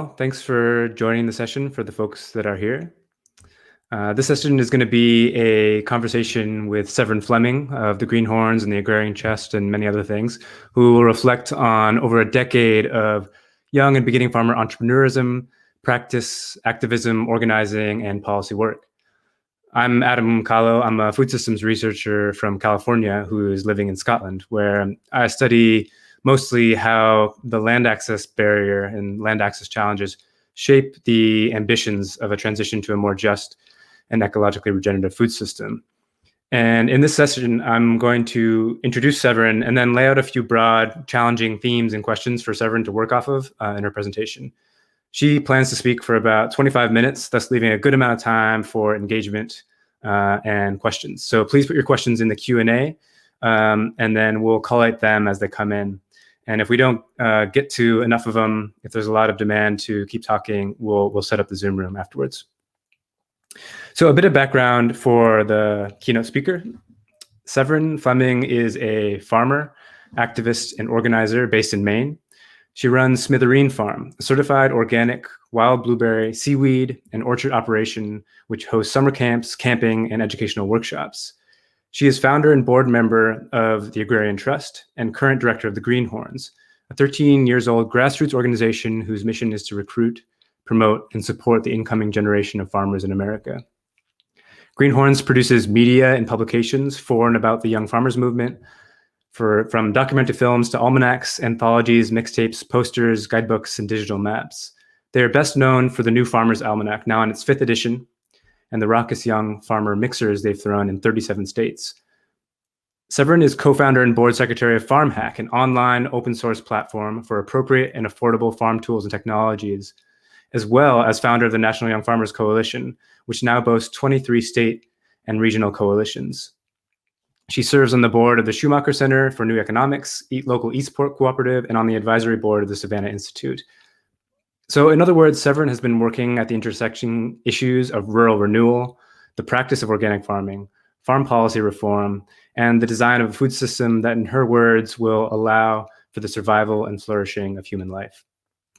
all. Thanks for joining the session for the folks that are here. This session is going to be a conversation with Severine Fleming of the Greenhorns and the Agrarian Trust and many other things, who will reflect on over a decade of young and beginning farmer entrepreneurism, practice, activism, organizing, and policy work. I'm Adam Kahlo. I'm a food systems researcher from California who is living in Scotland, where I study mostly how the land access barrier and land access challenges shape the ambitions of a transition to a more just and ecologically regenerative food system. And in this session, I'm going to introduce Severine and then lay out a few broad, challenging themes and questions for Severine to work off of in her presentation. She plans to speak for about 25 minutes, thus leaving a good amount of time for engagement and questions. So please put your questions in the Q&A, and then we'll collate them as they come in. And if we don't get to enough of them, if there's a lot of demand to keep talking, we'll set up the Zoom room afterwards. So a bit of background for the keynote speaker. Severine Fleming is a farmer, activist, and organizer based in Maine. She runs Severine Farm, a certified organic wild blueberry, seaweed, and orchard operation which hosts summer camps, camping, and educational workshops. She is founder and board member of the Agrarian Trust and current director of the Greenhorns, a 13-year-old grassroots organization whose mission is to recruit, promote, and support the incoming generation of farmers in America. Greenhorns produces media and publications for and about the young farmers movement, from documentary films to almanacs, anthologies, mixtapes, posters, guidebooks, and digital maps. They are best known for the new Farmers Almanac, now in its 5th edition, and the raucous young farmer mixers they've thrown in 37 states. Severn is co-founder and board secretary of FarmHack, an online open source platform for appropriate and affordable farm tools and technologies, as well as founder of the National Young Farmers Coalition, which now boasts 23 state and regional coalitions. She serves on the board of the Schumacher Center for New Economics, Local Eastport Cooperative, and on the advisory board of the Savannah Institute. So in other words, Severn has been working at the intersection issues of rural renewal, the practice of organic farming, farm policy reform, and the design of a food system that, in her words, will allow for the survival and flourishing of human life.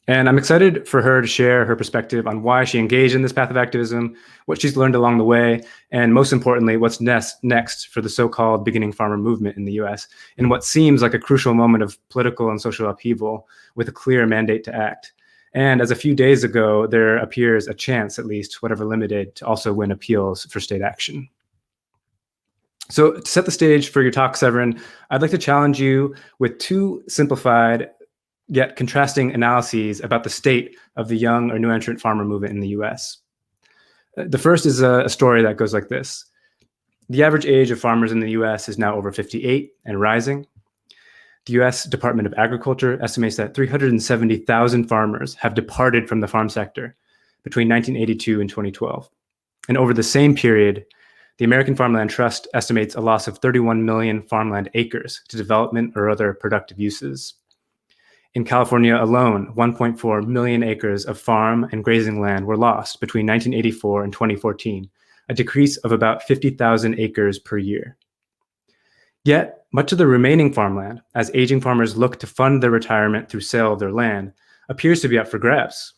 And I'm excited for her to share her perspective on why she engaged in this path of activism, what she's learned along the way, and most importantly, what's next for the so-called beginning farmer movement in the US, in what seems like a crucial moment of political and social upheaval with a clear mandate to act. And as a few days ago, there appears a chance, at least, whatever limited, to also win appeals for state action. So to set the stage for your talk, Severine, I'd like to challenge you with 2 simplified yet contrasting analyses about the state of the young or new entrant farmer movement in the US. The first is a story that goes like this. The average age of farmers in the US is now over 58 and rising. The US Department of Agriculture estimates that 370,000 farmers have departed from the farm sector between 1982 and 2012. And over the same period, the American Farmland Trust estimates a loss of 31 million farmland acres to development or other productive uses. In California alone, 1.4 million acres of farm and grazing land were lost between 1984 and 2014, a decrease of about 50,000 acres per year. Yet, much of the remaining farmland, as aging farmers look to fund their retirement through sale of their land, appears to be up for grabs.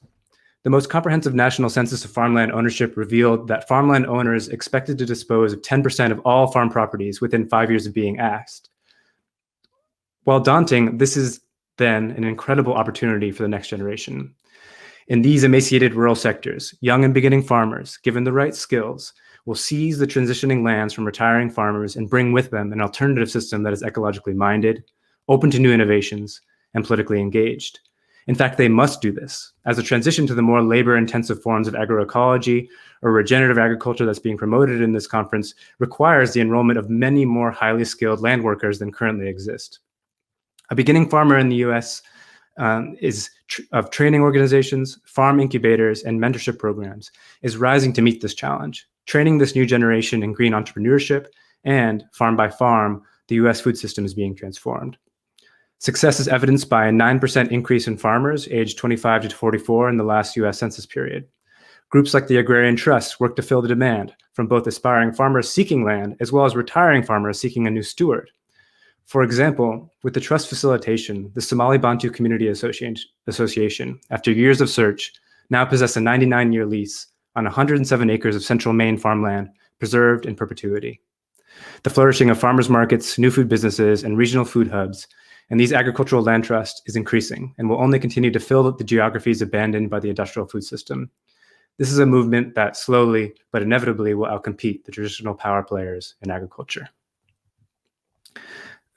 The most comprehensive national census of farmland ownership revealed that farmland owners expected to dispose of 10% of all farm properties within 5 years of being asked. While daunting, this is then an incredible opportunity for the next generation. In these emaciated rural sectors, young and beginning farmers, given the right skills, will seize the transitioning lands from retiring farmers and bring with them an alternative system that is ecologically minded, open to new innovations, and politically engaged. In fact, they must do this, as the transition to the more labor-intensive forms of agroecology or regenerative agriculture that's being promoted in this conference requires the enrollment of many more highly skilled land workers than currently exist. A beginning farmer in the US of training organizations, farm incubators, and mentorship programs is rising to meet this challenge, training this new generation in green entrepreneurship, and farm by farm, the US food system is being transformed. Success is evidenced by a 9% increase in farmers aged 25 to 44 in the last US Census period. Groups like the Agrarian Trust work to fill the demand from both aspiring farmers seeking land as well as retiring farmers seeking a new steward. For example, with the trust facilitation, the Somali Bantu Community Association, after years of search, now possess a 99-year lease on 107 acres of central Maine farmland preserved in perpetuity. The flourishing of farmers markets, new food businesses, and regional food hubs, and these agricultural land trusts is increasing and will only continue to fill the geographies abandoned by the industrial food system. This is a movement that slowly but inevitably will outcompete the traditional power players in agriculture.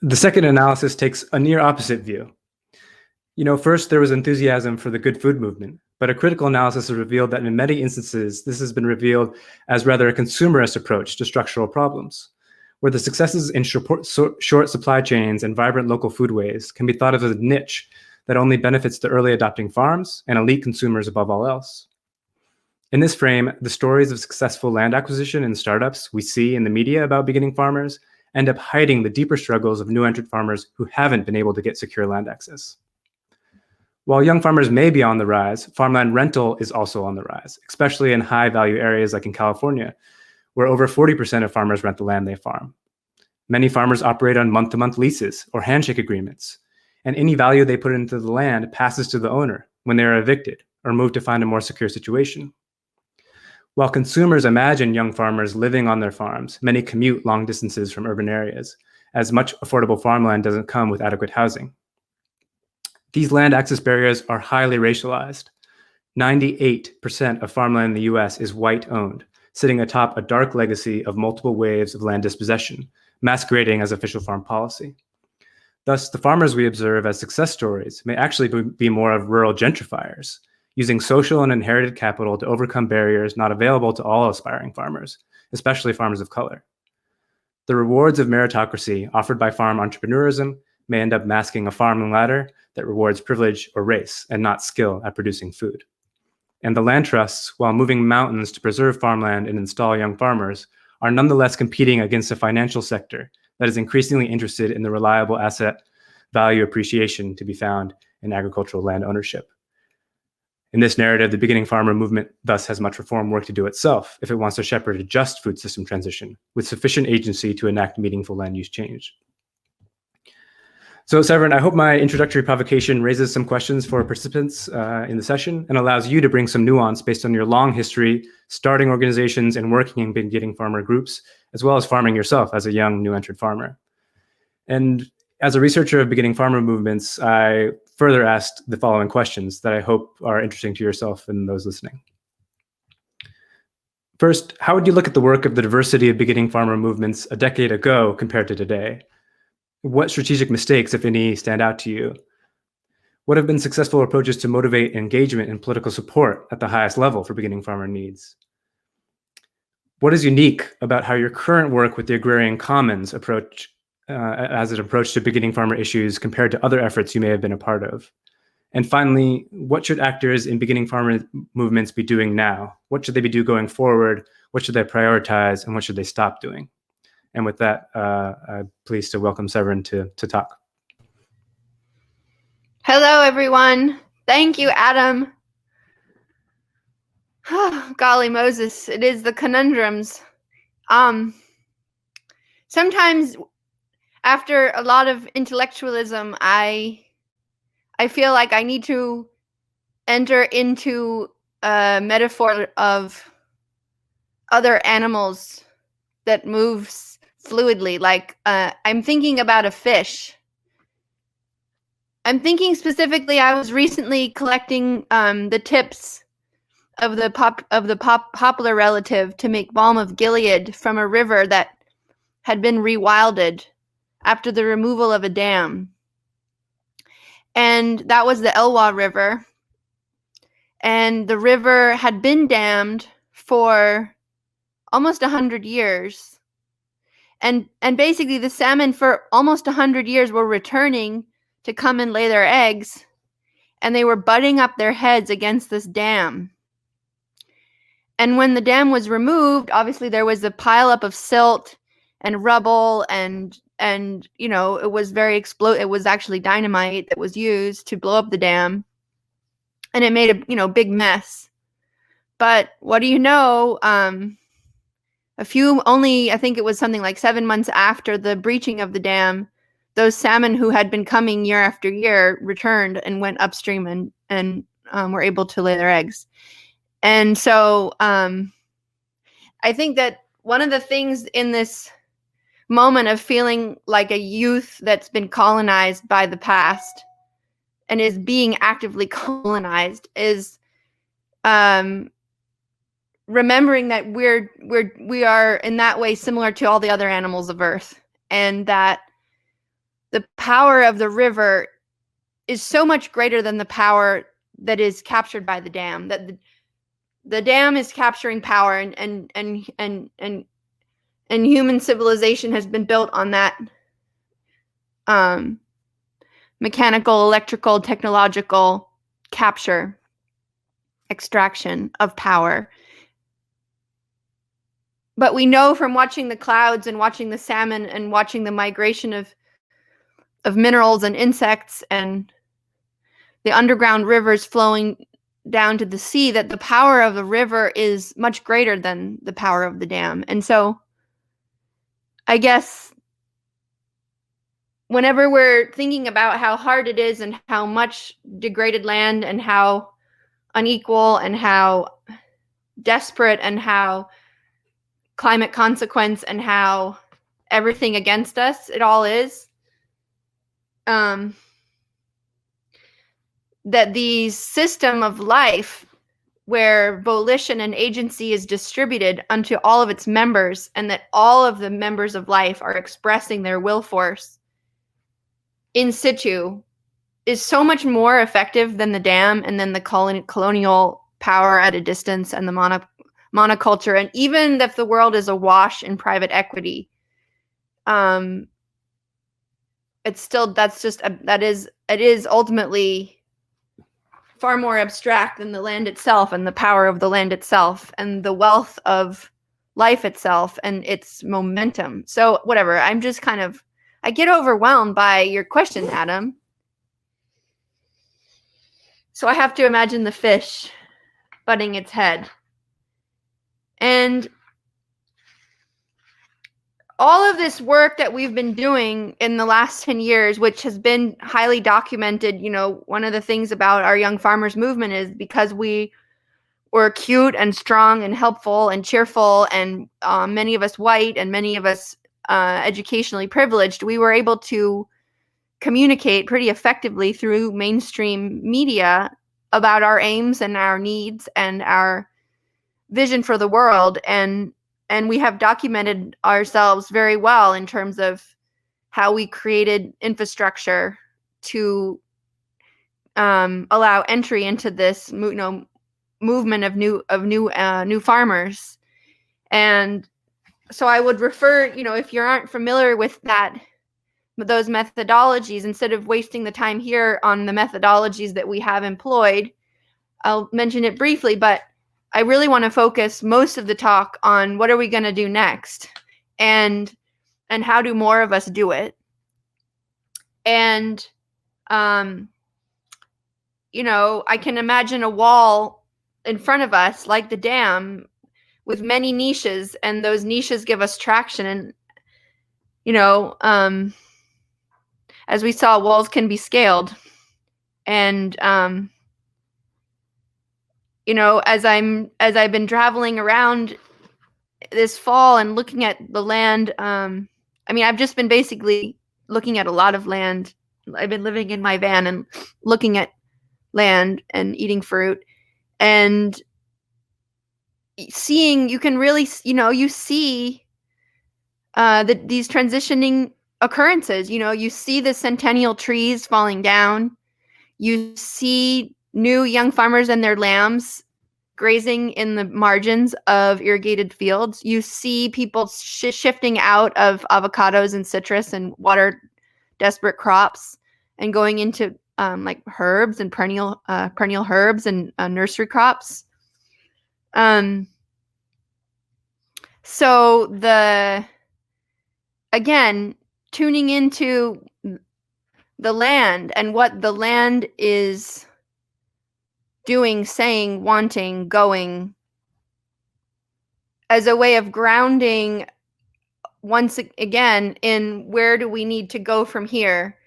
The second analysis takes a near opposite view. First there was enthusiasm for the good food movement, but a critical analysis has revealed that in many instances, this has been revealed as rather a consumerist approach to structural problems, where the successes in short supply chains and vibrant local foodways can be thought of as a niche that only benefits the early adopting farms and elite consumers above all else. In this frame, the stories of successful land acquisition and startups we see in the media about beginning farmers end up hiding the deeper struggles of new entrant farmers who haven't been able to get secure land access. While young farmers may be on the rise, farmland rental is also on the rise, especially in high-value areas like in California, where over 40% of farmers rent the land they farm. Many farmers operate on month-to-month leases or handshake agreements, and any value they put into the land passes to the owner when they are evicted or move to find a more secure situation. While consumers imagine young farmers living on their farms, many commute long distances from urban areas, as much affordable farmland doesn't come with adequate housing. These land access barriers are highly racialized. 98% of farmland in the US is white-owned, sitting atop a dark legacy of multiple waves of land dispossession, masquerading as official farm policy. Thus, the farmers we observe as success stories may actually be more of rural gentrifiers, using social and inherited capital to overcome barriers not available to all aspiring farmers, especially farmers of color. The rewards of meritocracy offered by farm entrepreneurism may end up masking a farming ladder that rewards privilege or race and not skill at producing food. And the land trusts, while moving mountains to preserve farmland and install young farmers, are nonetheless competing against a financial sector that is increasingly interested in the reliable asset value appreciation to be found in agricultural land ownership. In this narrative, the beginning farmer movement thus has much reform work to do itself if it wants to shepherd a just food system transition with sufficient agency to enact meaningful land use change. So Severn, I hope my introductory provocation raises some questions for participants in the session and allows you to bring some nuance based on your long history, starting organizations and working in beginning farmer groups, as well as farming yourself as a young new entrant farmer. And as a researcher of beginning farmer movements, I further asked the following questions that I hope are interesting to yourself and those listening. First, how would you look at the work of the diversity of beginning farmer movements a decade ago compared to today? What strategic mistakes, if any, stand out to you? What have been successful approaches to motivate engagement and political support at the highest level for beginning farmer needs? What is unique about how your current work with the Agrarian Commons approach as an approach to beginning farmer issues compared to other efforts you may have been a part of? And finally, what should actors in beginning farmer movements be doing now? What should they be doing going forward? What should they prioritize and what should they stop doing? And with that, I'm pleased to welcome Severn to talk. Hello, everyone. Thank you, Adam. Golly Moses, it is the conundrums. Sometimes after a lot of intellectualism, I feel like I need to enter into a metaphor of other animals that moves fluidly. Like I'm thinking about a fish. I'm thinking specifically, I was recently collecting the tips of the poplar relative to make balm of Gilead from a river that had been rewilded after the removal of a dam. And that was the Elwha River. And the river had been dammed for almost 100 years. And basically the salmon for almost 100 years were returning to come and lay their eggs. And they were butting up their heads against this dam. And when the dam was removed, obviously there was a pileup of silt and rubble and you know, it was very it was actually dynamite that was used to blow up the dam. And it made a big mess. But what do you know, I think it was something like 7 months after the breaching of the dam, those salmon who had been coming year after year returned and went upstream and were able to lay their eggs. And so I think that one of the things in this moment of feeling like a youth that's been colonized by the past and is being actively colonized is remembering that we are in that way similar to all the other animals of Earth, and that the power of the river is so much greater than the power that is captured by the dam. That the dam is capturing power, and human civilization has been built on that mechanical, electrical, technological capture, extraction of power. But we know from watching the clouds and watching the salmon and watching the migration of minerals and insects and the underground rivers flowing down to the sea that the power of the river is much greater than the power of the dam. And so I guess whenever we're thinking about how hard it is and how much degraded land and how unequal and how desperate and how climate consequence and how everything against us it all is, that the system of life where volition and agency is distributed unto all of its members, and that all of the members of life are expressing their will force in situ, is so much more effective than the dam and then the colonial power at a distance and the monoculture. And even if the world is awash in private equity, it's still, it is ultimately far more abstract than the land itself and the power of the land itself and the wealth of life itself and its momentum. So whatever, I get overwhelmed by your question, Adam. So I have to imagine the fish butting its head. And all of this work that we've been doing in the last 10 years, which has been highly documented, one of the things about our young farmers movement is because we were cute and strong and helpful and cheerful, and many of us white and many of us educationally privileged, we were able to communicate pretty effectively through mainstream media about our aims and our needs and our vision for the world. And we have documented ourselves very well in terms of how we created infrastructure to allow entry into this movement of new farmers. And so I would refer, if you aren't familiar with those methodologies, instead of wasting the time here on the methodologies that we have employed, I'll mention it briefly, but I really want to focus most of the talk on what are we going to do next, and how do more of us do it. And I can imagine a wall in front of us like the dam with many niches, and those niches give us traction. And as we saw, walls can be scaled. And as I've been traveling around this fall and looking at the land, I've just been basically looking at a lot of land. I've been living in my van and looking at land and eating fruit and seeing, you can really, you see these transitioning occurrences. You see the centennial trees falling down. You see new young farmers and their lambs grazing in the margins of irrigated fields. You see people shifting out of avocados and citrus and water desperate crops and going into like herbs and perennial herbs and nursery crops. So again, tuning into the land and what the land is doing, saying, wanting, going, as a way of grounding once again in where do we need to go from here,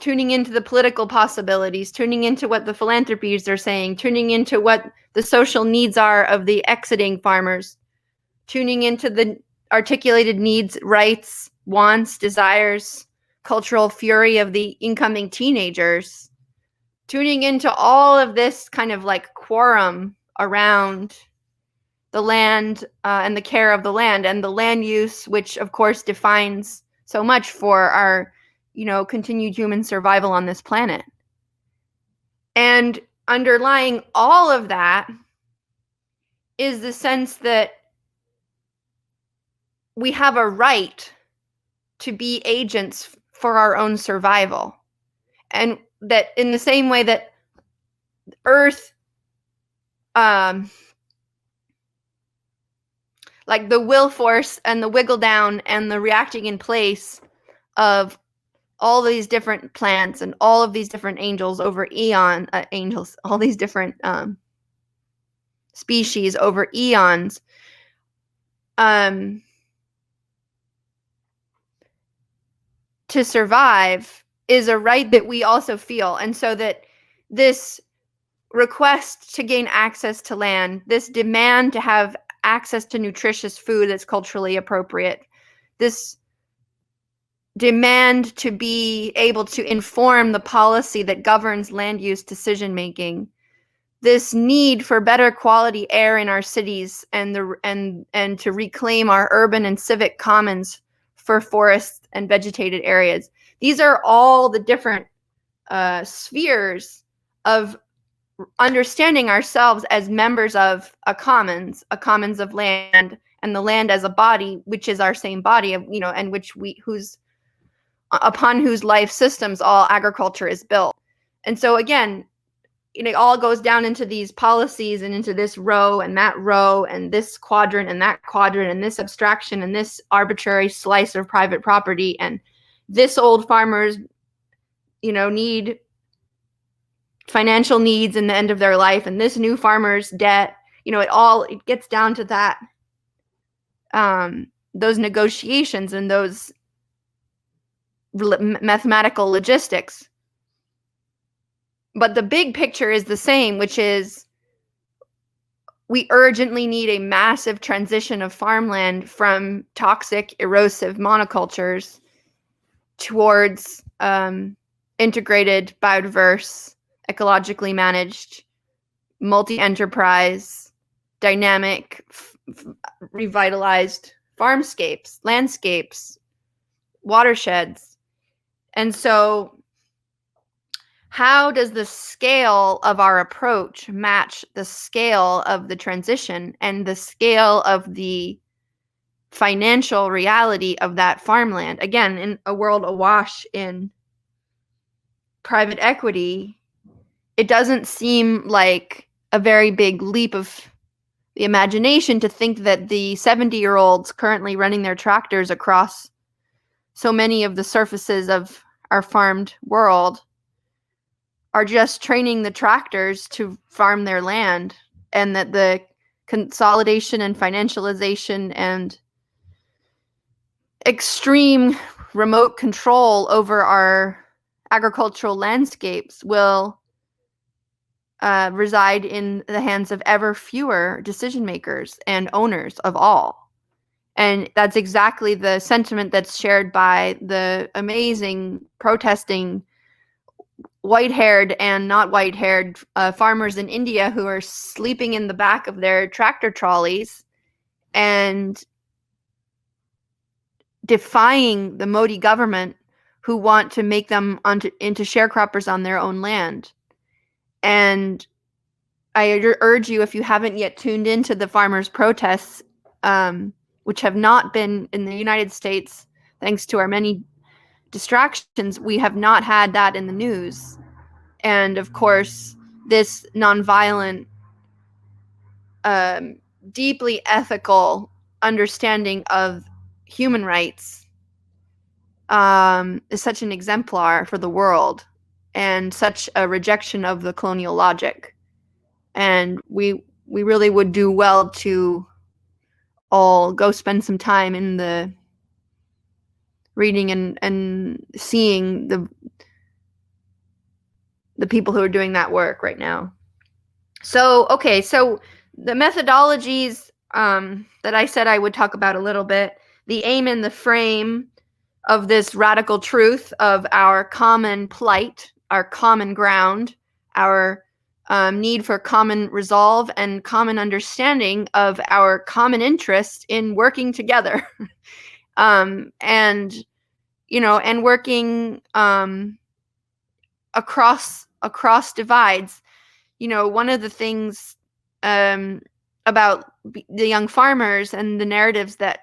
tuning into the political possibilities, tuning into what the philanthropies are saying, tuning into what the social needs are of the exiting farmers, tuning into the articulated needs, rights, wants, desires, cultural fury of the incoming teenagers, tuning into all of this kind of like quorum around the land and the care of the land and the land use, which of course defines so much for our continued human survival on this planet. And underlying all of that is the sense that we have a right to be agents for our own survival. And that in the same way that Earth, like the will force and the wiggle down and the reacting in place of all these different plants and all of these different angels over all these different species over eons, to survive is a right that we also feel. And so that this request to gain access to land, this demand to have access to nutritious food that's culturally appropriate, this demand to be able to inform the policy that governs land use decision making, this need for better quality air in our cities and to reclaim our urban and civic commons for forests and vegetated areas. These are all the different spheres of understanding ourselves as members of a commons of land, and the land as a body, which is our same body of, and upon whose life systems all agriculture is built. And so again, it all goes down into these policies and into this row and that row and this quadrant and that quadrant and this abstraction and this arbitrary slice of private property, and this old farmers, need financial needs in the end of their life, and this new farmer's debt, it gets down to that, those negotiations and those mathematical logistics. But the big picture is the same, which is we urgently need a massive transition of farmland from toxic, erosive monocultures towards integrated, biodiverse, ecologically managed, multi-enterprise, dynamic, revitalized farmscapes, landscapes, watersheds. And so how does the scale of our approach match the scale of the transition and the scale of the financial reality of that farmland? Again, in a world awash in private equity, it doesn't seem like a very big leap of the imagination to think that the 70-year-olds currently running their tractors across so many of the surfaces of our farmed world are just training the tractors to farm their land, and that the consolidation and financialization and extreme remote control over our agricultural landscapes will reside in the hands of ever fewer decision makers and owners of all. And that's exactly the sentiment that's shared by the amazing protesting white-haired and not white-haired farmers in India who are sleeping in the back of their tractor trolleys and defying the Modi government, who want to make them into sharecroppers on their own land. And I urge you, if you haven't yet tuned into the farmers' protests, which have not been in the United States, thanks to our many distractions, we have not had that in the news. And of course, this nonviolent, deeply ethical understanding of human rights is such an exemplar for the world, and such a rejection of the colonial logic. And we really would do well to all go spend some time in the reading and seeing the people who are doing that work right now. So, okay, so the methodologies that I said I would talk about a little bit, the aim and the frame of this radical truth of our common plight, our common ground, our need for common resolve and common understanding of our common interest in working together. And working across divides. One of the things about the young farmers and the narratives that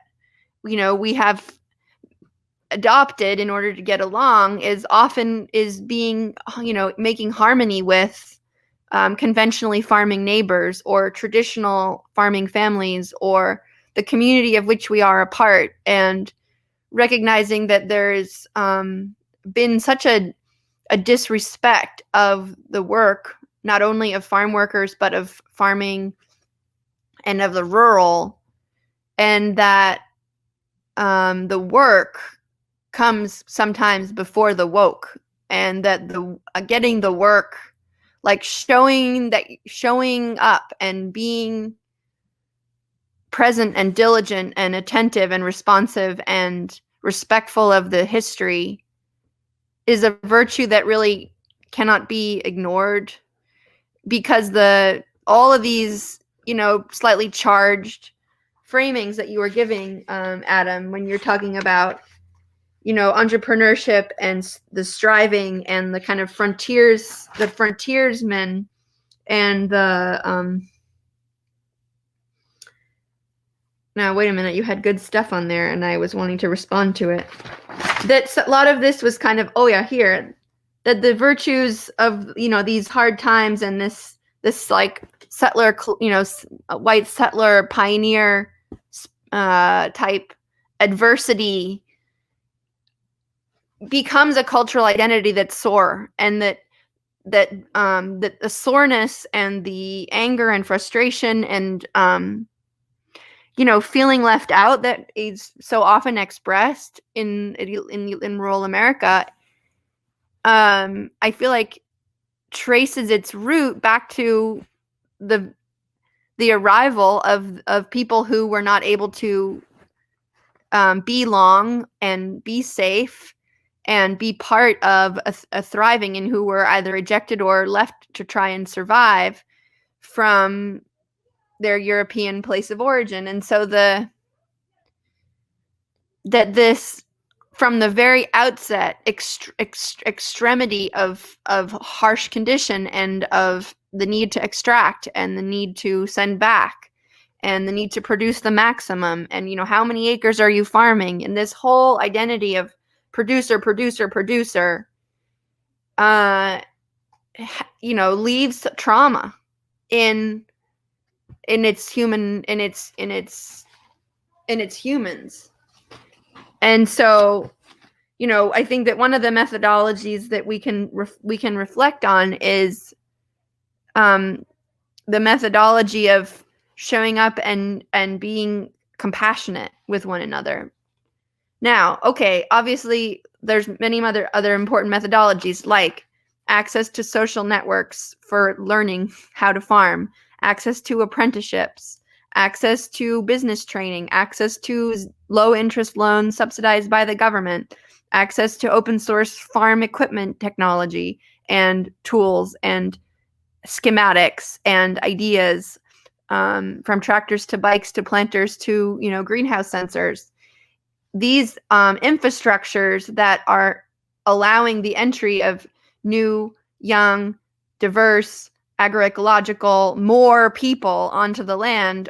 we have adopted in order to get along is being making harmony with conventionally farming neighbors or traditional farming families or the community of which we are a part, and recognizing that there's been such a disrespect of the work, not only of farm workers, but of farming and of the rural, and that the work comes sometimes before the woke, and that the getting the work, like showing up and being present and diligent and attentive and responsive and respectful of the history, is a virtue that really cannot be ignored, because all of these slightly charged framings that you were giving, Adam, when you're talking about entrepreneurship and the striving and the kind of frontiersmen and the now wait a minute, you had good stuff on there and I was wanting to respond to it. That a lot of this was kind of that the virtues of these hard times and this like settler white settler pioneer type adversity becomes a cultural identity that's sore, and that the soreness and the anger and frustration and feeling left out that is so often expressed in rural America, I feel like traces its root back to the arrival of people who were not able to be long and be safe and be part of a thriving, and who were either ejected or left to try and survive from their European place of origin. And so this from the very outset extremity of harsh condition and of the need to extract and the need to send back and the need to produce the maximum, and how many acres are you farming, and this whole identity of producer leaves trauma in its humans. And so I think that one of the methodologies that we can reflect on is the methodology of showing up and being compassionate with one another. Now, okay, obviously there's many other important methodologies, like access to social networks for learning how to farm, access to apprenticeships, access to business training, access to low interest loans subsidized by the government, access to open source farm equipment technology and tools and schematics and ideas, from tractors to bikes to planters to greenhouse sensors. These infrastructures that are allowing the entry of new, young, diverse, agroecological, more people onto the land,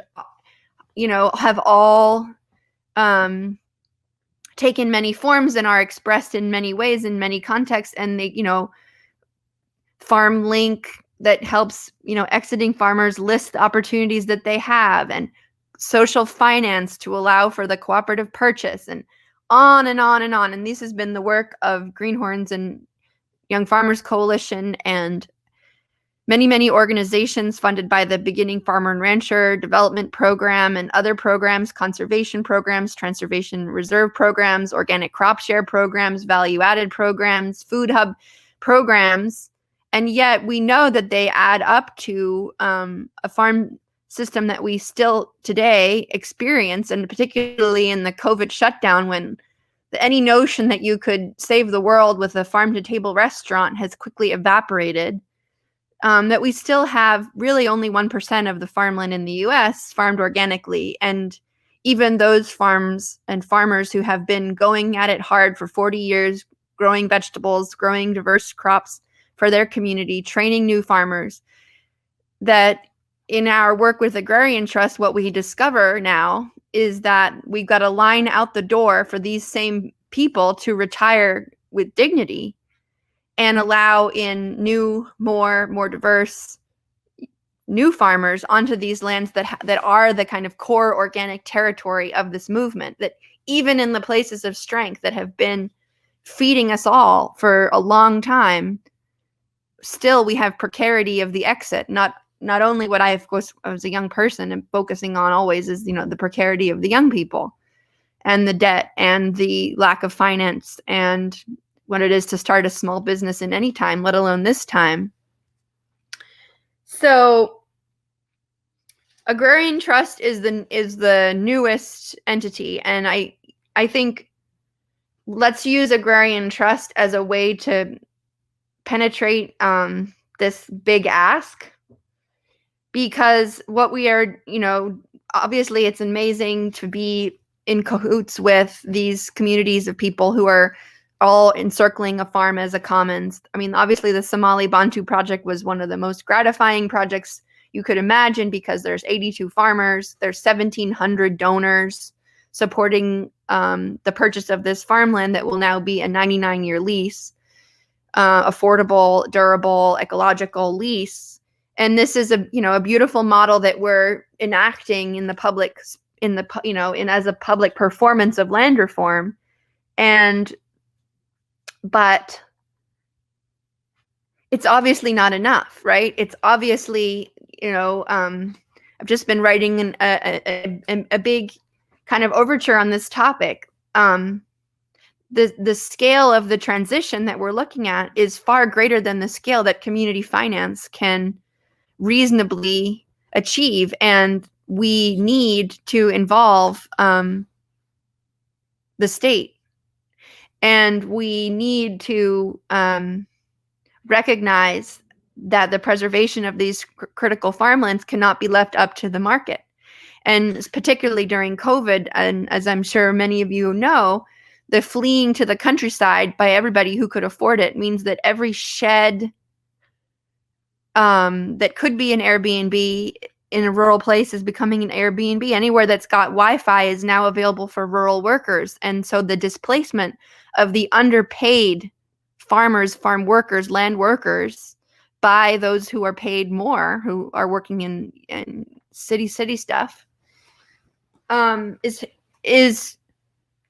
have all taken many forms and are expressed in many ways in many contexts. And they, Farm Link that helps, exiting farmers list the opportunities that they have, and social finance to allow for the cooperative purchase, and on and on and on. And this has been the work of Greenhorns and Young Farmers Coalition and many organizations funded by the Beginning Farmer and Rancher Development Program and other programs, conservation programs, conservation reserve programs, organic crop share programs, value-added programs, food hub programs. And yet we know that they add up to a farm system that we still today experience, and particularly in the COVID shutdown, when any notion that you could save the world with a farm-to-table restaurant has quickly evaporated. That we still have really only 1% of the farmland in the US farmed organically. And even those farms and farmers who have been going at it hard for 40 years, growing vegetables, growing diverse crops for their community, training new farmers, that in our work with Agrarian Trust, what we discover now is that we've got a line out the door for these same people to retire with dignity and allow in new, more diverse new farmers onto these lands that are the kind of core organic territory of this movement, that even in the places of strength that have been feeding us all for a long time, still we have precarity of the exit. Not only what I, of course, as a young person am focusing on always is, the precarity of the young people and the debt and the lack of finance and what it is to start a small business in any time, let alone this time. So Agrarian Trust is the newest entity, and I think let's use Agrarian Trust as a way to penetrate this big ask, because what we are, obviously it's amazing to be in cahoots with these communities of people who are all encircling a farm as a commons. I mean, obviously the Somali Bantu project was one of the most gratifying projects you could imagine, because there's 82 farmers, there's 1,700 donors supporting the purchase of this farmland that will now be a 99-year lease, affordable, durable, ecological lease. And this is a beautiful model that we're enacting in the public, as a public performance of land reform. But it's obviously not enough, right? It's obviously, I've just been writing a big kind of overture on this topic. The scale of the transition that we're looking at is far greater than the scale that community finance can reasonably achieve, and we need to involve the state. And we need to recognize that the preservation of these critical farmlands cannot be left up to the market. And particularly during COVID, and as I'm sure many of you know, the fleeing to the countryside by everybody who could afford it means that every shed that could be an Airbnb in a rural place is becoming an Airbnb. Anywhere that's got Wi-Fi is now available for rural workers. And so the displacement of the underpaid farmers, farm workers, land workers by those who are paid more, who are working in city stuff, is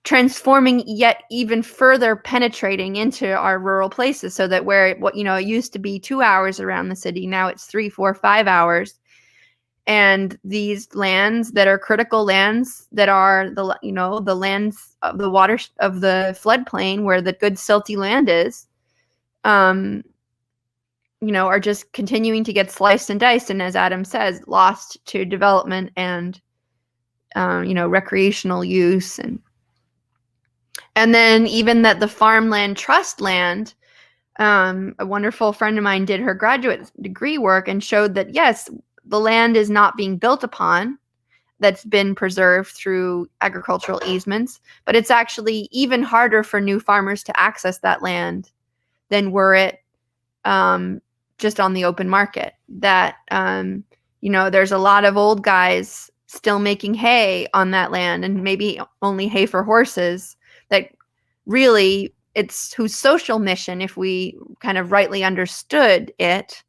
transforming, yet even further penetrating into our rural places, so that where it used to be 2 hours around the city, now it's 3, 4, 5 hours. And these lands that are critical lands, that are the lands of the water of the floodplain where the good silty land is, are just continuing to get sliced and diced, and as Adam says, lost to development and recreational use, and then even that the Farmland Trust land. A wonderful friend of mine did her graduate degree work and showed that yes, the land is not being built upon, that's been preserved through agricultural easements, but it's actually even harder for new farmers to access that land than were it just on the open market. That, there's a lot of old guys still making hay on that land, and maybe only hay for horses, that really it's whose social mission, if we kind of rightly understood it,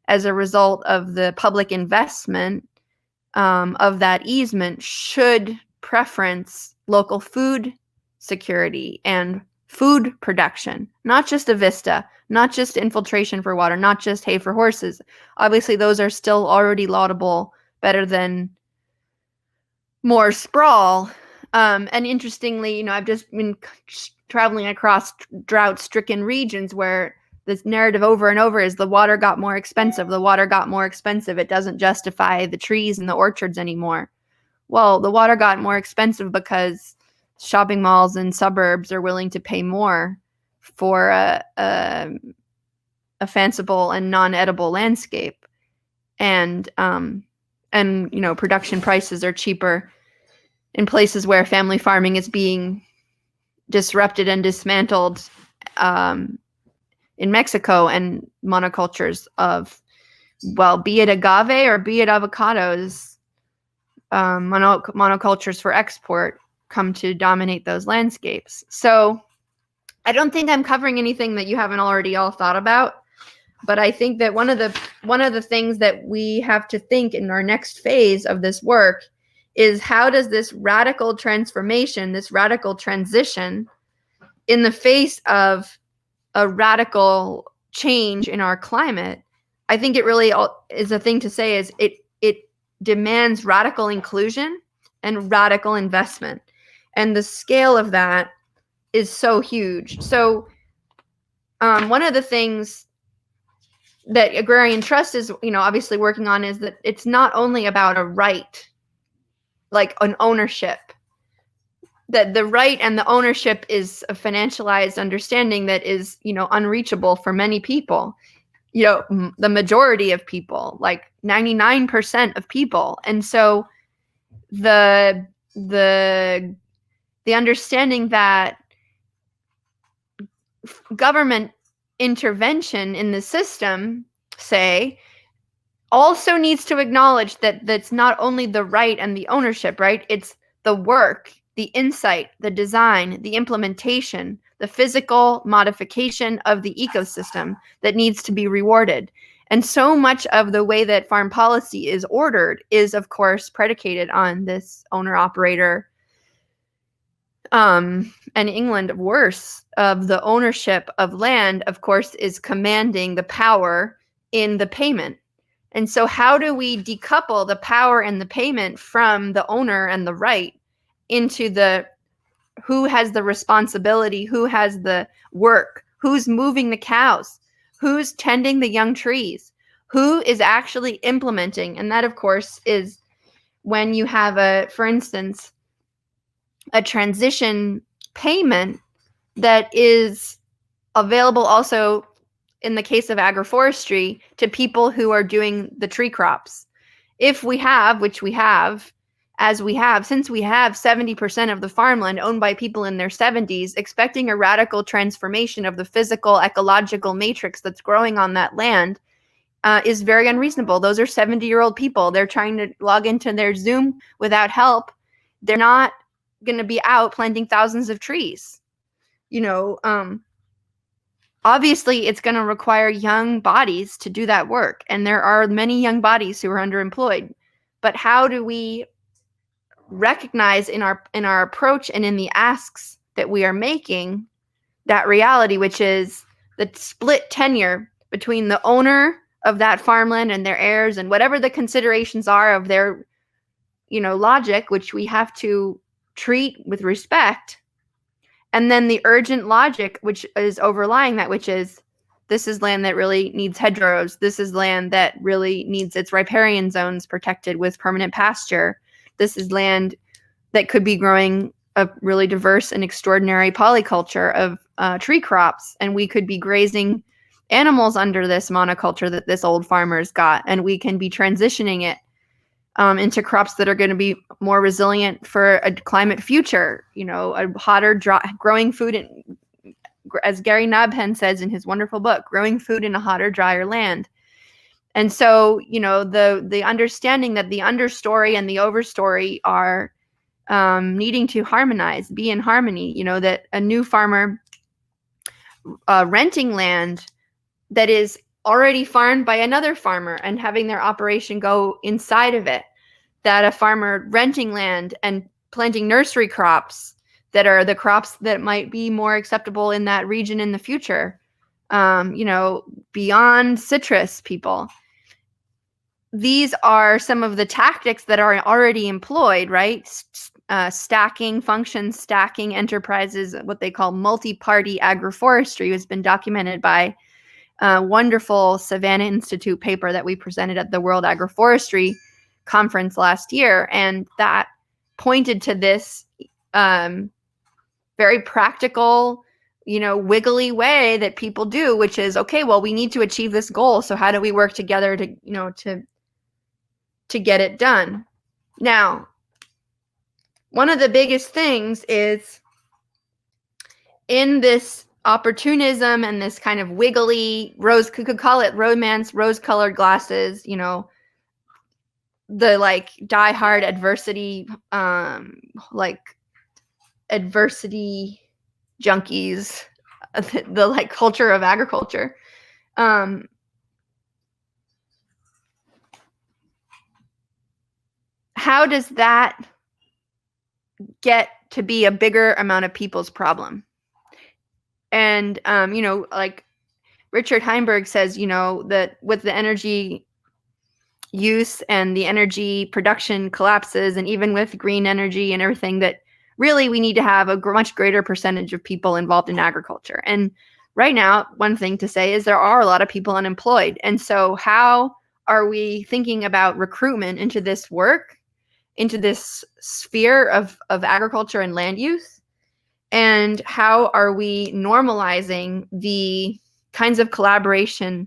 as a result of the public investment of that easement, should preference local food security and food production, not just a vista, not just infiltration for water, not just hay for horses. Obviously, those are still already laudable, better than more sprawl. And interestingly, I've just been traveling across drought-stricken regions where this narrative over and over is the water got more expensive. The water got more expensive. It doesn't justify the trees and the orchards anymore. Well, the water got more expensive because shopping malls and suburbs are willing to pay more for a fanciful and non-edible landscape, and production prices are cheaper in places where family farming is being disrupted and dismantled, in Mexico, and monocultures of, be it agave or be it avocados, monocultures for export come to dominate those landscapes. So I don't think I'm covering anything that you haven't already all thought about, but I think that one of the things that we have to think in our next phase of this work is, how does this radical transformation, this radical transition in the face of a radical change in our climate, I think it really is a thing to say, is it demands radical inclusion and radical investment. And the scale of that is so huge. So one of the things that Agrarian Trust is, obviously working on is that it's not only about a right, like an ownership, that the right and the ownership is a financialized understanding that is, unreachable for many people, the majority of people, like 99% of people. And so the understanding that government intervention in the system, say, also needs to acknowledge that that's not only the right and the ownership, right? It's the work, the insight, the design, the implementation, the physical modification of the ecosystem that needs to be rewarded. And so much of the way that farm policy is ordered is, of course, predicated on this owner-operator, and England worse, of the ownership of land, of course, is commanding the power in the payment. And so how do we decouple the power and the payment from the owner and the right into the who has the responsibility, who has the work, who's moving the cows, who's tending the young trees, who is actually implementing? And that, of course, is when you have for instance, a transition payment that is available also in the case of agroforestry to people who are doing the tree crops. If we have, which we have, since we have 70% of the farmland owned by people in their 70s, expecting a radical transformation of the physical ecological matrix that's growing on that land is very unreasonable. Those are 70-year-old people. They're trying to log into their Zoom without help. They're not going to be out planting thousands of trees. Obviously, it's going to require young bodies to do that work. And there are many young bodies who are underemployed. But how do we recognize in our approach and in the asks that we are making that reality, which is the split tenure between the owner of that farmland and their heirs and whatever the considerations are of their, logic, which we have to treat with respect. And then the urgent logic, which is overlying that, which is, this is land that really needs hedgerows. This is land that really needs its riparian zones protected with permanent pasture. This is land that could be growing a really diverse and extraordinary polyculture of tree crops. And we could be grazing animals under this monoculture that this old farmer's got. And we can be transitioning it into crops that are going to be more resilient for a climate future, a hotter, growing food, as Gary Nabhan says in his wonderful book, Growing Food in a Hotter, Drier Land. And so, the understanding that the understory and the overstory are needing to harmonize, be in harmony, that a new farmer renting land that is already farmed by another farmer and having their operation go inside of it, that a farmer renting land and planting nursery crops that are the crops that might be more acceptable in that region in the future. Beyond citrus people. These are some of the tactics that are already employed, right? Stacking enterprises, what they call multi-party agroforestry, has been documented by a wonderful Savannah Institute paper that we presented at the World Agroforestry Conference last year. And that pointed to this very practical, wiggly way that people do, which is, okay, well, we need to achieve this goal. So how do we work together to get it done? Now, one of the biggest things is in this opportunism and this kind of wiggly could call it romance, rose-colored glasses, the like diehard adversity, adversity junkies, the like culture of agriculture. How does that get to be a bigger amount of people's problem? And, like Richard Heinberg says, that with the energy use and the energy production collapses, and even with green energy and everything, that really we need to have a much greater percentage of people involved in agriculture. And right now, one thing to say is there are a lot of people unemployed. And so how are we thinking about recruitment into this work, into this sphere of agriculture and land use? And how are we normalizing the kinds of collaboration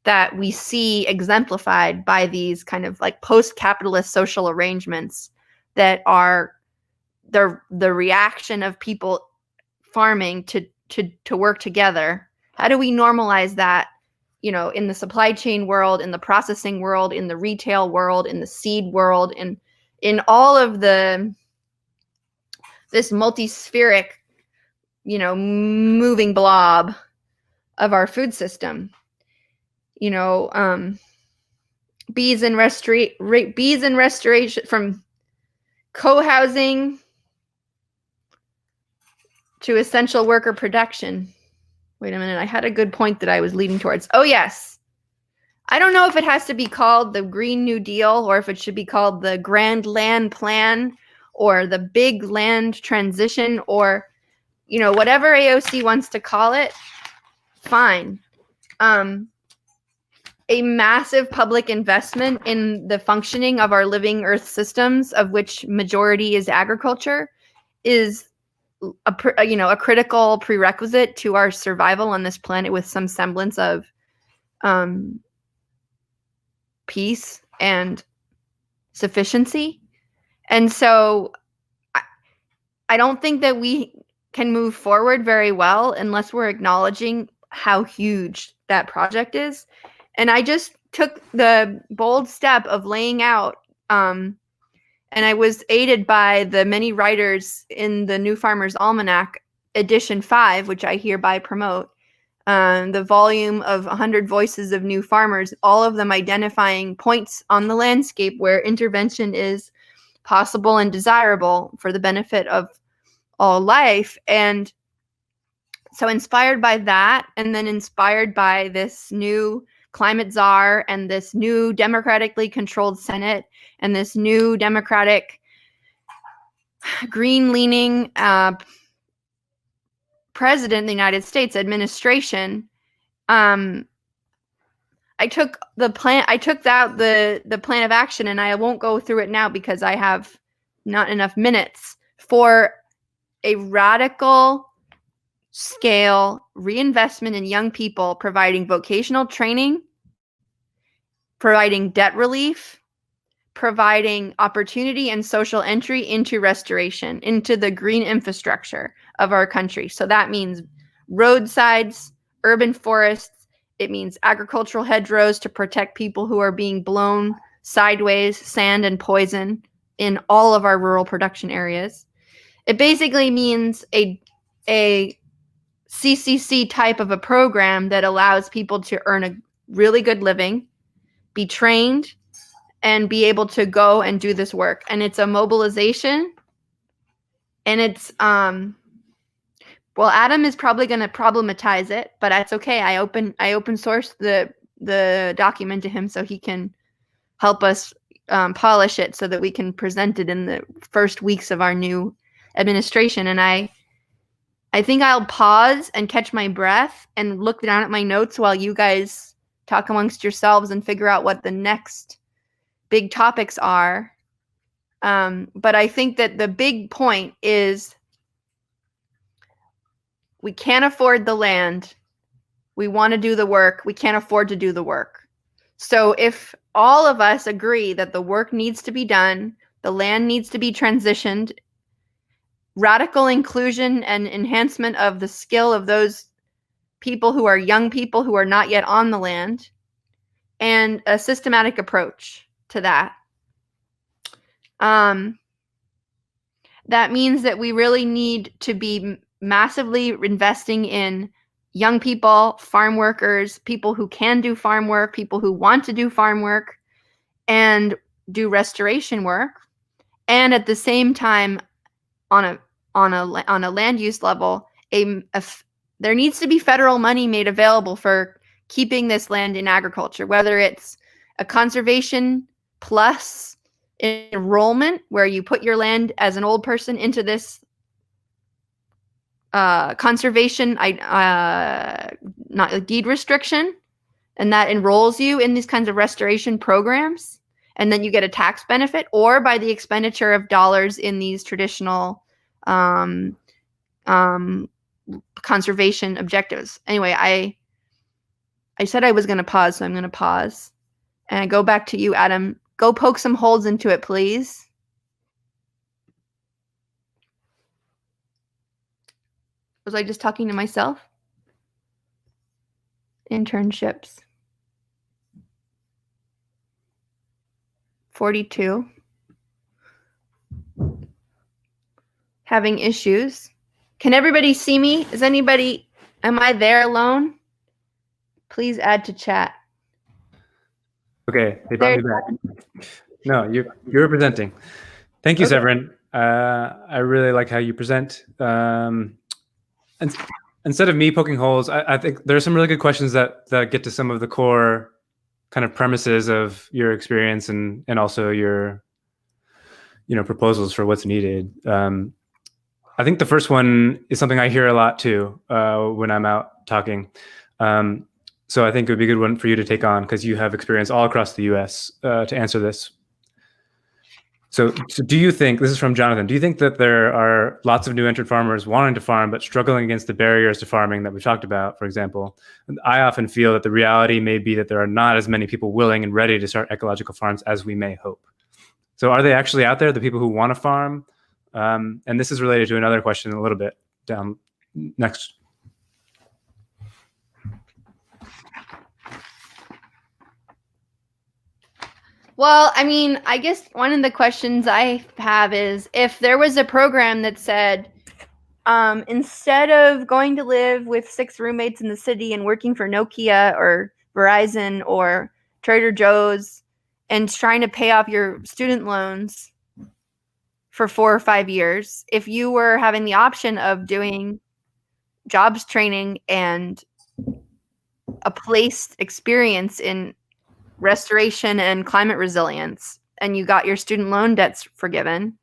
that we see exemplified by these kind of like post-capitalist social arrangements that are the reaction of people farming to work together? How do we normalize that, in the supply chain world, in the processing world, in the retail world, in the seed world, and in all of this multi-spheric, moving blob of our food system? Bees and restoration, from co-housing to essential worker production. Wait a minute, I had a good point that I was leading towards. Oh yes. I don't know if it has to be called the Green New Deal, or if it should be called the Grand Land Plan, or the Big Land Transition, or whatever AOC wants to call it, fine. A massive public investment in the functioning of our living earth systems, of which majority is agriculture, is a critical prerequisite to our survival on this planet with some semblance of peace and sufficiency. And so I don't think that we can move forward very well unless we're acknowledging how huge that project is. And I just took the bold step of laying out, and I was aided by the many writers in the new Farmers Almanac edition 5, which I hereby promote, the volume of 100 voices of new farmers, all of them identifying points on the landscape where intervention is possible and desirable for the benefit of all life. And so inspired by that, and then inspired by this new climate czar and this new democratically controlled Senate and this new democratic green-leaning president of the United States administration, I took the plan of action, and I won't go through it now because I have not enough minutes, for a radical scale reinvestment in young people, providing vocational training, providing debt relief, providing opportunity and social entry into restoration, into the green infrastructure of our country. So that means roadsides, urban forests. It means agricultural hedgerows to protect people who are being blown sideways, sand and poison in all of our rural production areas. It basically means a CCC type of a program that allows people to earn a really good living, be trained, and be able to go and do this work. And it's a mobilization And it's well, Adam is probably going to problematize it, but that's okay. I open source the document to him so he can help us polish it so that we can present it in the first weeks of our new administration. And I think I'll pause and catch my breath and look down at my notes while you guys talk amongst yourselves and figure out what the next big topics are. But I think that the big point is we can't afford the land. We want to do the work. We can't afford to do the work. So if all of us agree that the work needs to be done, the land needs to be transitioned, radical inclusion and enhancement of the skill of those people who are young people who are not yet on the land, and a systematic approach to that. That means that we really need to be massively investing in young people, farm workers, people who can do farm work, people who want to do farm work and do restoration work. And at the same time, on a land use level, there needs to be federal money made available for keeping this land in agriculture, whether it's a conservation plus enrollment where you put your land as an old person into this conservation not a deed restriction, and that enrolls you in these kinds of restoration programs, and then you get a tax benefit, or by the expenditure of dollars in these traditional conservation objectives. Anyway, I said I was going to pause, so I'm going to pause and go back to you, Adam. Go poke some holes into it, please. Was I just talking to myself? Internships. 42. Having issues. Can everybody see me? Am I there alone? Please add to chat. Okay, they brought me back. No, you're presenting. Thank you, okay. Severin. I really like how you present. And instead of me poking holes, I think there are some really good questions that get to some of the core kind of premises of your experience and also your proposals for what's needed. I think the first one is something I hear a lot too when I'm out talking. So I think it would be a good one for you to take on because you have experience all across the US to answer this. So do you think, this is from Jonathan, do you think that there are lots of new entrant farmers wanting to farm but struggling against the barriers to farming that we've talked about, for example? And I often feel that the reality may be that there are not as many people willing and ready to start ecological farms as we may hope. So are they actually out there, the people who want to farm? And this is related to another question a little bit down next. Well, I mean, I guess one of the questions I have is if there was a program that said, instead of going to live with 6 roommates in the city and working for Nokia or Verizon or Trader Joe's and trying to pay off your student loans for 4 or 5 years, if you were having the option of doing jobs training and a placed experience in restoration and climate resilience, and you got your student loan debts forgiven.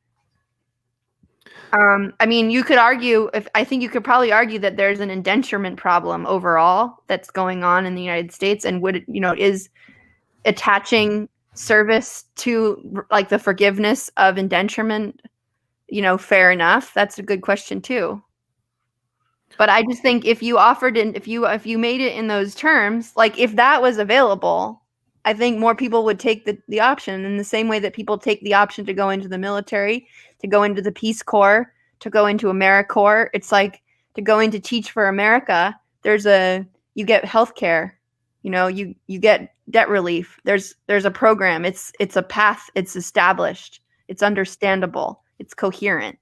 I mean, you could argue, I think you could probably argue that there's an indenturement problem overall that's going on in the United States, and is attaching service to like the forgiveness of indenturement, fair enough? That's a good question too. But I just think if you offered it, if you made it in those terms, like if that was available, I think more people would take the option in the same way that people take the option to go into the military, to go into the Peace Corps, to go into AmeriCorps. It's like to go into Teach for America. You get healthcare, you get debt relief. There's a program. It's a path. It's established. It's understandable. It's coherent.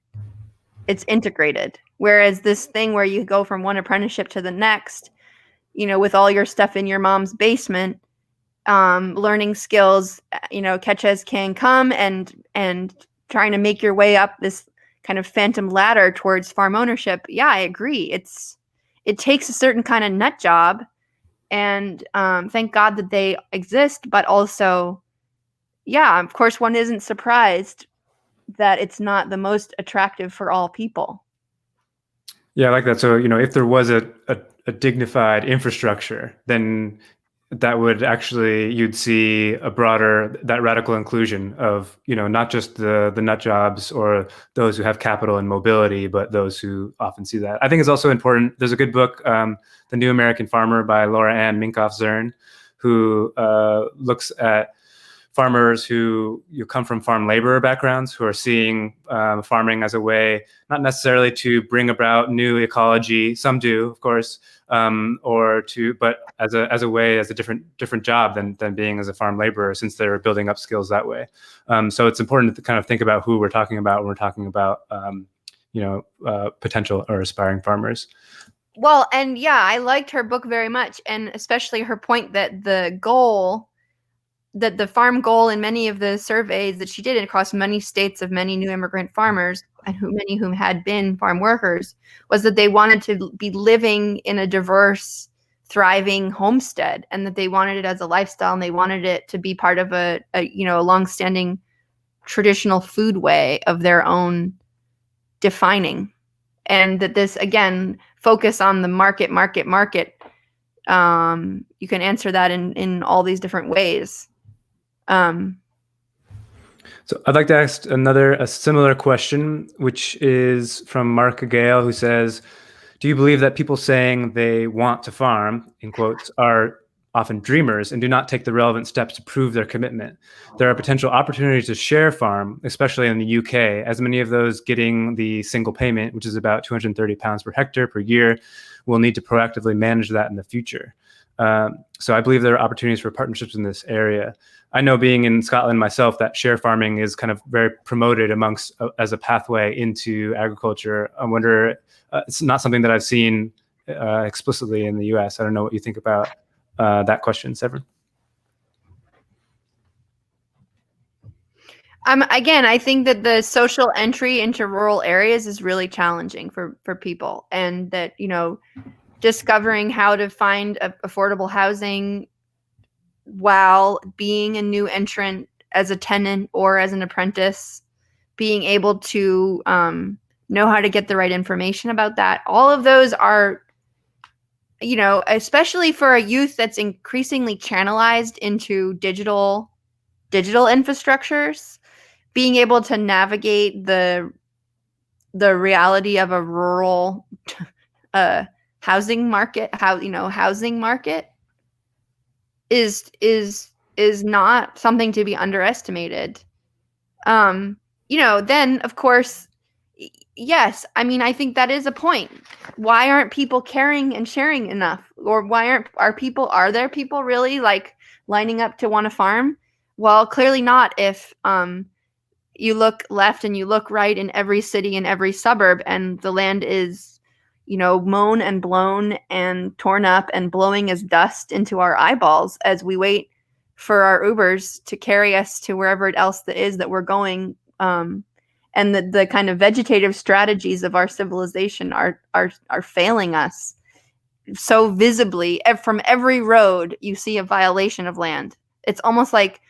It's integrated. Whereas this thing where you go from one apprenticeship to the next, with all your stuff in your mom's basement, learning skills, catch as can come and trying to make your way up this kind of phantom ladder towards farm ownership, yeah, I agree. It takes a certain kind of nut job, and thank God that they exist. But also, yeah, of course, one isn't surprised that it's not the most attractive for all people. Yeah, I like that. So, if there was a dignified infrastructure, then that would actually, you'd see that radical inclusion of, not just the nut jobs or those who have capital and mobility, but those who often see that. I think it's also important. There's a good book, The New American Farmer by Laura Ann Minkoff-Zern, who looks at farmers who come from farm labor backgrounds, who are seeing farming as a way, not necessarily to bring about new ecology. Some do, of course, but as a way, as a different job than being as a farm laborer, since they're building up skills that way. So it's important to kind of think about who we're talking about when we're talking about potential or aspiring farmers. Well, and yeah, I liked her book very much, and especially her point that the farm goal in many of the surveys that she did across many states of many new immigrant farmers, and many whom had been farm workers, was that they wanted to be living in a diverse, thriving homestead, and that they wanted it as a lifestyle, and they wanted it to be part of a longstanding traditional food way of their own defining. And that this, again, focus on the market. You can answer that in all these different ways. So I'd like to ask a similar question, which is from Mark Gale, who says, do you believe that people saying they want to farm, in quotes, are often dreamers and do not take the relevant steps to prove their commitment? There are potential opportunities to share farm, especially in the UK, as many of those getting the single payment, which is about £230 per hectare per year, will need to proactively manage that in the future. So I believe there are opportunities for partnerships in this area. I know, being in Scotland myself, that share farming is kind of very promoted as a pathway into agriculture. I wonder, it's not something that I've seen explicitly in the US. I don't know what you think about that question, Severn. Again, I think that the social entry into rural areas is really challenging for people, and that, discovering how to find affordable housing while being a new entrant as a tenant or as an apprentice, being able to know how to get the right information about that. All of those are, especially for a youth that's increasingly channelized into digital infrastructures, being able to navigate the reality of a rural housing market, housing market is not something to be underestimated. Then of course, yes, I mean, I think that is a point. Why aren't people caring and sharing enough? Or why are there people really like lining up to want to farm? Well, clearly not if you look left and you look right in every city and every suburb, and the land is, mown and blown and torn up and blowing as dust into our eyeballs as we wait for our Ubers to carry us to wherever else that is that we're going. And the kind of vegetative strategies of our civilization are failing us so visibly. From every road, you see a violation of land. It's almost like,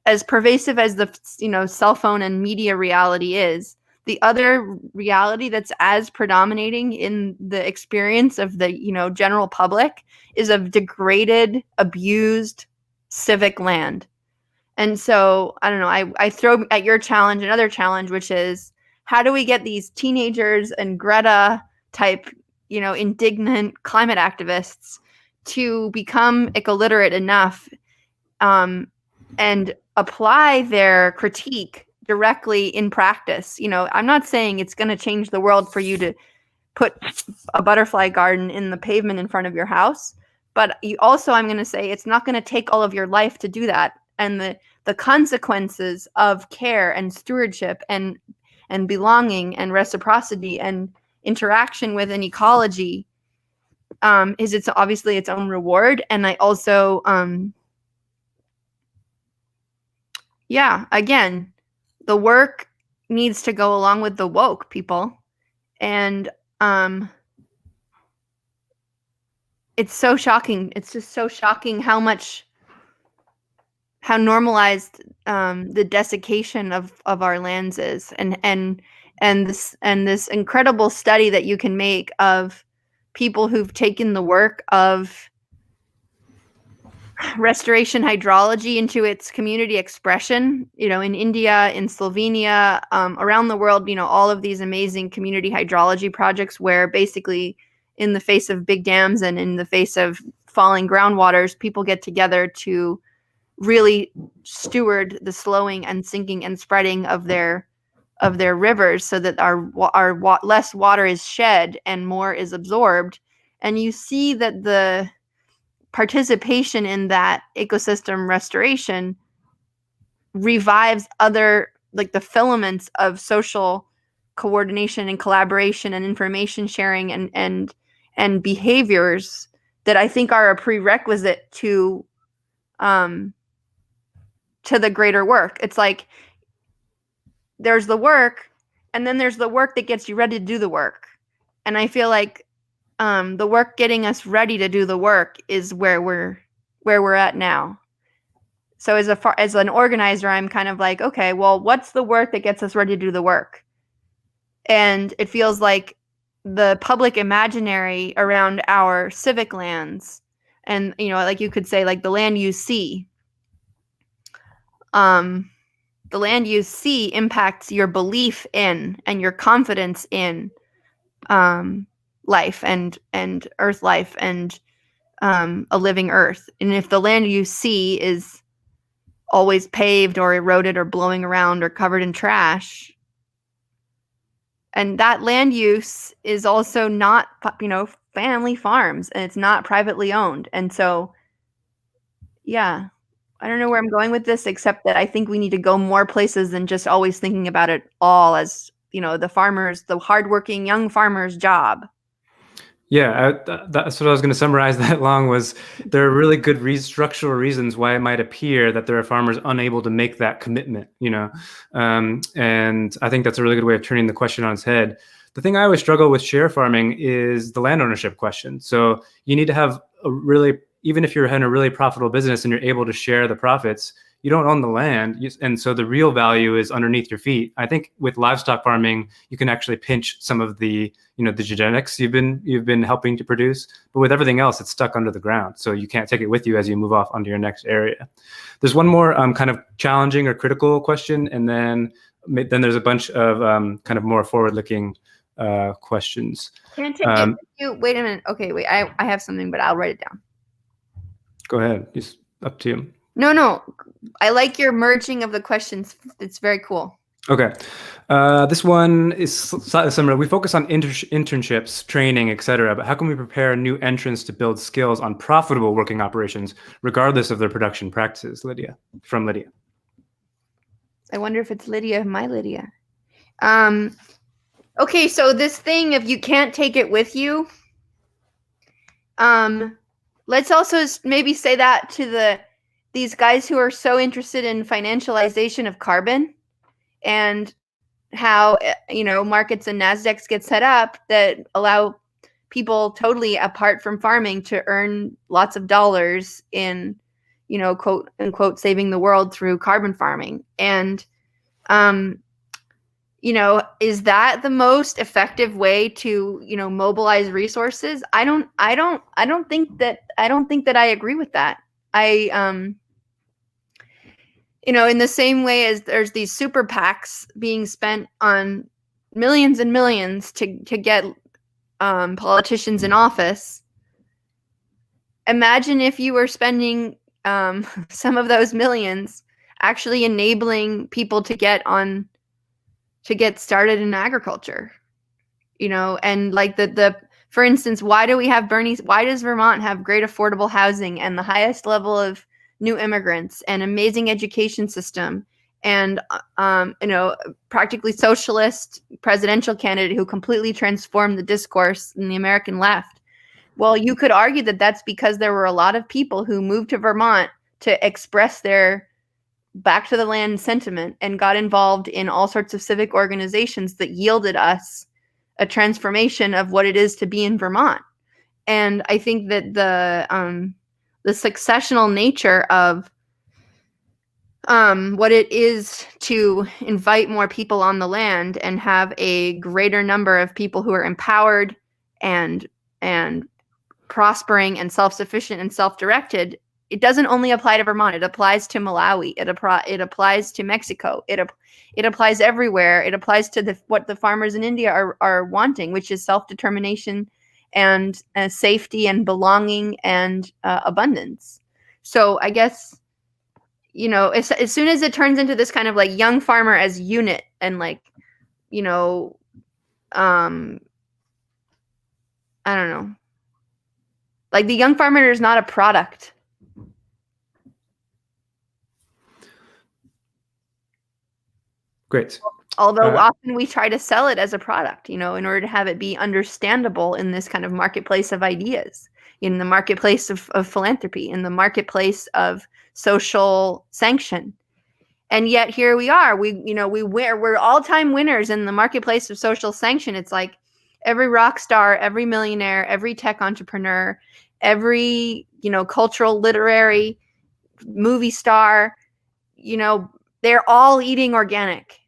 as pervasive as the cell phone and media reality is, the other reality that's as predominating in the experience of the general public is of degraded, abused civic land. And so I don't know, I throw at your challenge another challenge, which is, how do we get these teenagers and Greta type indignant climate activists to become ecoliterate enough and apply their critique directly in practice? I'm not saying it's going to change the world for you to put a butterfly garden in the pavement in front of your house, but I'm going to say it's not going to take all of your life to do that. And the consequences of care and stewardship and belonging and reciprocity and interaction with an ecology is obviously its own reward. And I also again, the work needs to go along with the woke people. And it's so shocking. It's just so shocking how normalized the desiccation of our lands is, and this incredible study that you can make of people who've taken the work of restoration hydrology into its community expression, in India, in Slovenia, around the world, all of these amazing community hydrology projects where basically in the face of big dams and in the face of falling groundwaters, people get together to really steward the slowing and sinking and spreading of their rivers so that our less water is shed and more is absorbed. And you see that the participation in that ecosystem restoration revives other, like the filaments of social coordination and collaboration and information sharing and behaviors that I think are a prerequisite to the greater work. It's like there's the work, and then there's the work that gets you ready to do the work. And I feel like the work getting us ready to do the work is where we're at now. So as an organizer, I'm kind of like, okay, well, what's the work that gets us ready to do the work? And it feels like the public imaginary around our civic lands, and like you could say, like the land you see. The land you see impacts your belief in and your confidence in life and earth life and a living earth. And if the land you see is always paved or eroded or blowing around or covered in trash, and that land use is also not, family farms, and it's not privately owned. And so, yeah, I don't know where I'm going with this, except that I think we need to go more places than just always thinking about it all as, the hardworking young farmer's job. Yeah, that's what I was going to summarize that long was there are really good structural reasons why it might appear that there are farmers unable to make that commitment, and I think that's a really good way of turning the question on its head. The thing I always struggle with share farming is the land ownership question. So you need to have even if you're in a really profitable business and you're able to share the profits, you don't own the land. And so the real value is underneath your feet. I think with livestock farming, you can actually pinch some of the, the genetics you've been helping to produce, but with everything else, it's stuck under the ground. So you can't take it with you as you move off onto your next area. There's one more kind of challenging or critical question. And then there's a bunch of kind of more forward-looking questions. Can't take it with you. Wait a minute. Okay, wait, I have something, but I'll write it down. Go ahead. It's up to you. No. I like your merging of the questions. It's very cool. Okay. This one is similar. We focus on internships, training, etc. But how can we prepare new entrants to build skills on profitable working operations, regardless of their production practices? From Lydia. I wonder if it's Lydia, my Lydia. Okay, so this thing, if you can't take it with you, let's also maybe say that to these guys who are so interested in financialization of carbon and how, markets and NASDAQs get set up that allow people totally apart from farming to earn lots of dollars in, quote unquote, saving the world through carbon farming. And, is that the most effective way to, mobilize resources? I don't think that I agree with that. In the same way as there's these super PACs being spent on millions and millions to get politicians in office. Imagine if you were spending some of those millions actually enabling people to get started in agriculture, and like for instance, why does Vermont have great affordable housing and the highest level of new immigrants and amazing education system and, practically socialist presidential candidate who completely transformed the discourse in the American left? Well, you could argue that that's because there were a lot of people who moved to Vermont to express their back to the land sentiment and got involved in all sorts of civic organizations that yielded us a transformation of what it is to be in Vermont. And I think that the successional nature of what it is to invite more people on the land and have a greater number of people who are empowered and prospering and self-sufficient and self-directed, it doesn't only apply to Vermont. It applies to Malawi. It applies to Mexico. It applies everywhere. It applies to what the farmers in India are wanting, which is self-determination and safety and belonging and abundance. So I guess, you know, as soon as it turns into this kind of like young farmer as unit and like, you know, I don't know, like the young farmer is not a product. Great. Although often we try to sell it as a product, you know, in order to have it be understandable in this kind of marketplace of ideas, in the marketplace of philanthropy, in the marketplace of social sanction. And yet here we are, we're all-time winners in the marketplace of social sanction. It's like every rock star, every millionaire, every tech entrepreneur, every, you know, cultural, literary, movie star, you know, they're all eating organic.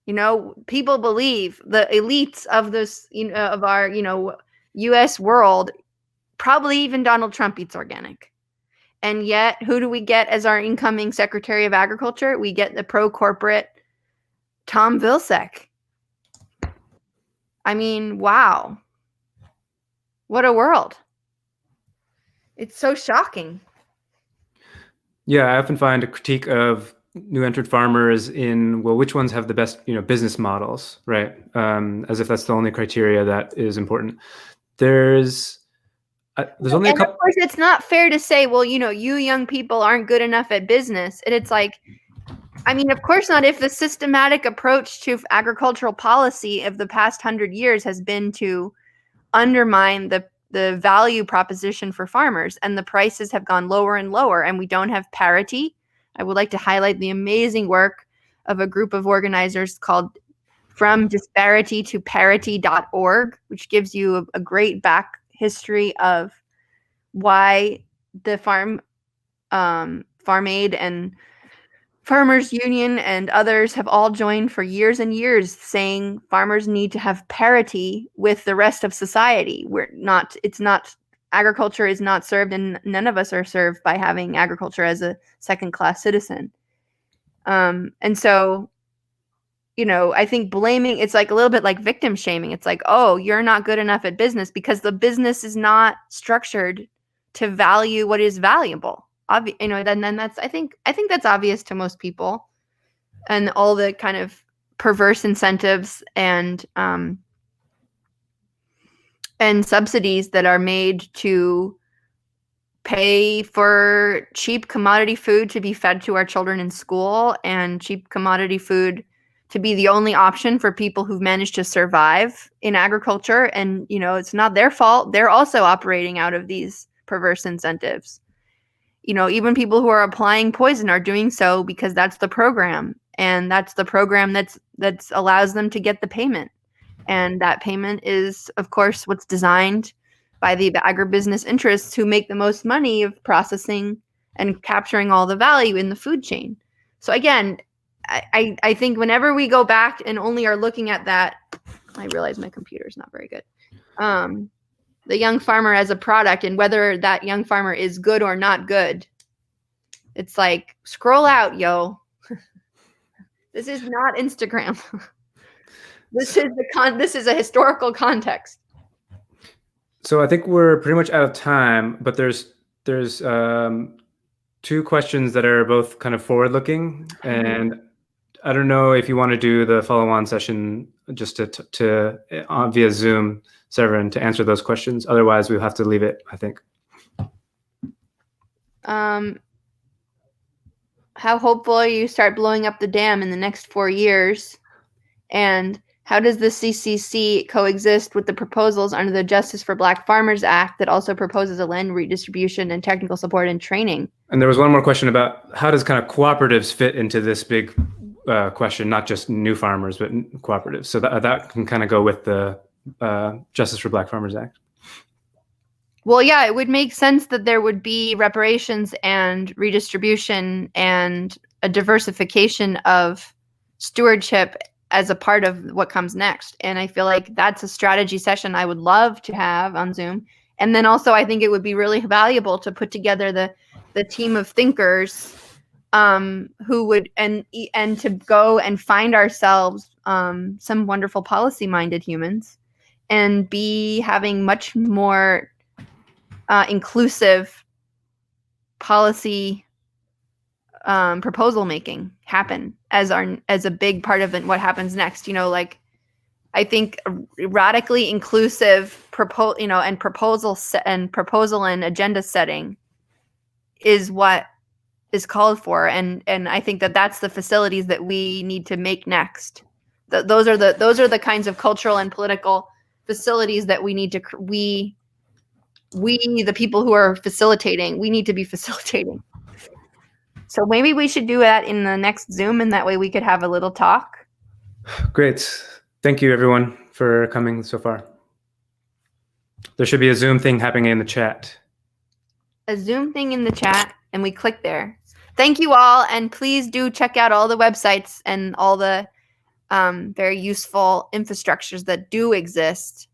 You know, people believe, the elites of this, you know, of our, you know, US world, probably even Donald Trump eats organic. And yet, who do we get as our incoming Secretary of Agriculture? We get the pro-corporate Tom Vilsack. I mean, wow. What a world. It's so shocking. Yeah, I often find a critique of new entrant farmers in, well, which ones have the best, you know, business models, right? As if that's the only criteria that is important. There's only a couple. Of course, it's not fair to say, well, you know, you young people aren't good enough at business. And it's like, I mean, of course not. If the systematic approach to agricultural policy of the past 100 years has been to undermine the value proposition for farmers, and the prices have gone lower and lower, and we don't have parity. I would like to highlight the amazing work of a group of organizers called From Disparity to Parity.org, which gives you a great back history of why the Farm Aid and Farmers Union and others have all joined for years and years saying farmers need to have parity with the rest of society. Agriculture is not served, and none of us are served by having agriculture as a second-class citizen. And so, you know, I think blaming, it's like a little bit like victim shaming. It's like, oh, you're not good enough at business because the business is not structured to value what is valuable. You know, then that's, I think that's obvious to most people, and all the kind of perverse incentives and subsidies that are made to pay for cheap commodity food to be fed to our children in school, and cheap commodity food to be the only option for people who've managed to survive in agriculture. And, you know, it's not their fault. They're also operating out of these perverse incentives. You know, even people who are applying poison are doing so because that's the program, and that's the program that's allows them to get the payment. And that payment is, of course, what's designed by the agribusiness interests who make the most money of processing and capturing all the value in the food chain. So again, I think whenever we go back and only are looking at that, I realize my computer is not very good. The young farmer as a product, and whether that young farmer is good or not good. It's like, scroll out, yo. This is not Instagram. This is a historical context. So I think we're pretty much out of time, but there's two questions that are both kind of forward-looking, and I don't know if you want to do the follow-on session just to via Zoom, Severin, to answer those questions. Otherwise, we'll have to leave it, I think. How hopeful you start blowing up the dam in the next 4 years, and How does the CCC coexist with the proposals under the Justice for Black Farmers Act that also proposes a land redistribution and technical support and training? And there was one more question about how does kind of cooperatives fit into this big question, not just new farmers, but cooperatives. So that can kind of go with the Justice for Black Farmers Act. Well, yeah, it would make sense that there would be reparations and redistribution and a diversification of stewardship as a part of what comes next. And I feel like that's a strategy session I would love to have on Zoom. And then also I think it would be really valuable to put together the team of thinkers who would and to go and find ourselves some wonderful policy-minded humans and be having much more inclusive policy proposal making happen as a big part of what happens next. Like I think radically inclusive proposal and agenda setting is what is called for, and I think that's the facilities that we need to make next. Those are the kinds of cultural and political facilities that we need to we the people who are facilitating, we need to be facilitating. So maybe we should do that in the next Zoom, and that way we could have a little talk. Great. Thank you, everyone, for coming so far. There should be a Zoom thing happening in the chat. A Zoom thing in the chat, and we click there. Thank you all, and please do check out all the websites and all the very useful infrastructures that do exist,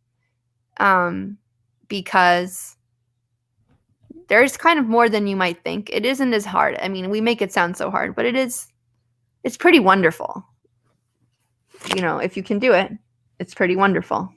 because there's kind of more than you might think. It isn't as hard. I mean, we make it sound so hard, but it's pretty wonderful. If you can do it, it's pretty wonderful.